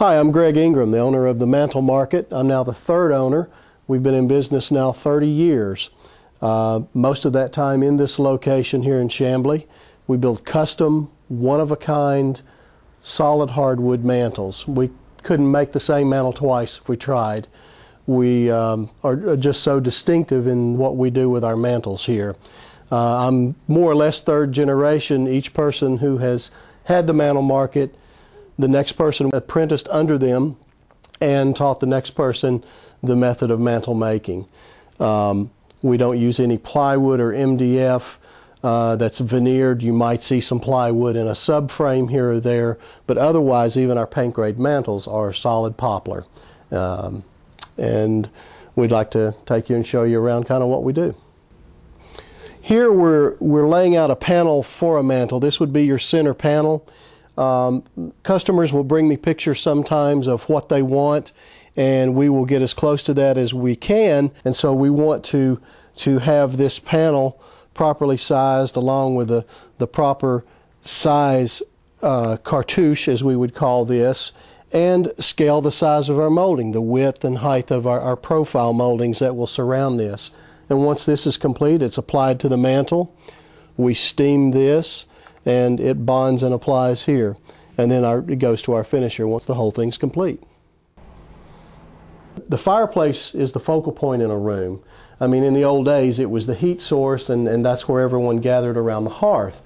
Hi, I'm Greg Ingram, the owner of the Mantel Market. I'm now the third owner. We've been in business now 30 years. Most of that time in this location here in Chamblee. We build custom, one-of-a-kind, solid hardwood mantels. We couldn't make the same mantel twice if we tried. We are just so distinctive in what we do with our mantels here. I'm more or less third generation. Each person who has had the Mantel Market, the next person apprenticed under them and taught the next person the method of mantel making. We don't use any plywood or MDF that's veneered. You might see some plywood in a subframe here or there, but otherwise even our paint grade mantels are solid poplar. And we'd like to take you and show you around kind of what we do. Here we're laying out a panel for a mantel. This would be your center panel. Customers will bring me pictures sometimes of what they want, and we will get as close to that as we can. And so we want to have this panel properly sized along with the proper size cartouche, as we would call this, and scale the size of our molding, the width and height of our profile moldings that will surround this. And once this is complete, it's applied to the mantel. We steam this, and it bonds and applies here. And then it goes to our finisher once the whole thing's complete. The fireplace is the focal point in a room. I mean, in the old days, it was the heat source, and that's where everyone gathered around the hearth.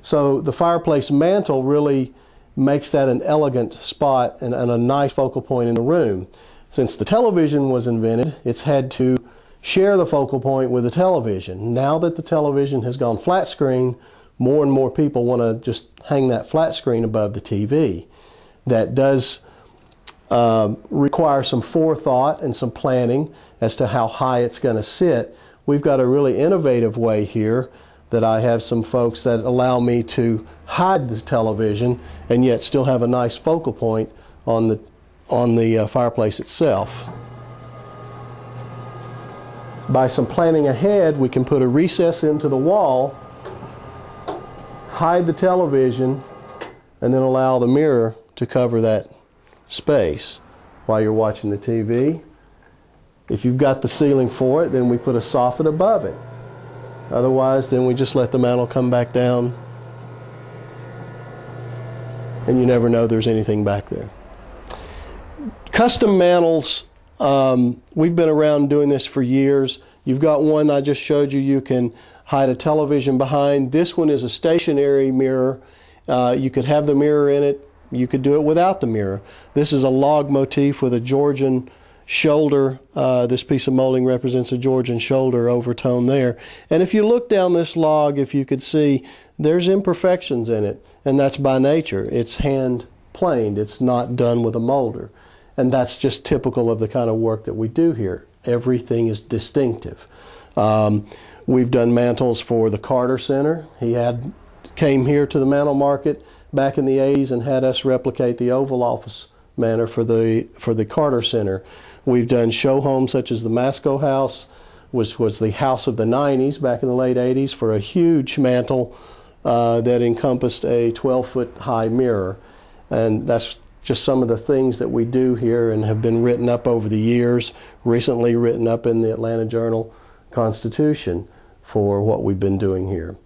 So the fireplace mantel really makes that an elegant spot and a nice focal point in the room. Since the television was invented, it's had to share the focal point with the television. Now that the television has gone flat screen, more and more people want to just hang that flat screen above the TV. That does require some forethought and some planning as to how high it's going to sit. We've got a really innovative way here that I have some folks that allow me to hide the television and yet still have a nice focal point on the fireplace itself. By some planning ahead, we can put a recess into the wall, hide the television, and then allow the mirror to cover that space while you're watching the TV. If you've got the ceiling for it, then we put a soffit above it. Otherwise, then we just let the mantel come back down, and you never know there's anything back there. Custom mantels, we've been around doing this for years. You've got one I just showed you. You can hide a television behind. This one is a stationary mirror. You could have the mirror in it. You could do it without the mirror. This is a log motif with a Georgian shoulder. This piece of molding represents a Georgian shoulder overtone there. And if you look down this log, if you could see, there's imperfections in it, and that's by nature. It's hand planed. It's not done with a molder. And that's just typical of the kind of work that we do here. Everything is distinctive. We've done mantels for the Carter Center. He came here to the Mantel Market back in the 80s and had us replicate the Oval Office manner for the Carter Center. We've done show homes such as the Masco House, which was the house of the 90s back in the late 80s, for a huge mantel that encompassed a 12-foot high mirror. And that's just some of the things that we do here and have been written up over the years, recently written up in the Atlanta Journal-Constitution for what we've been doing here.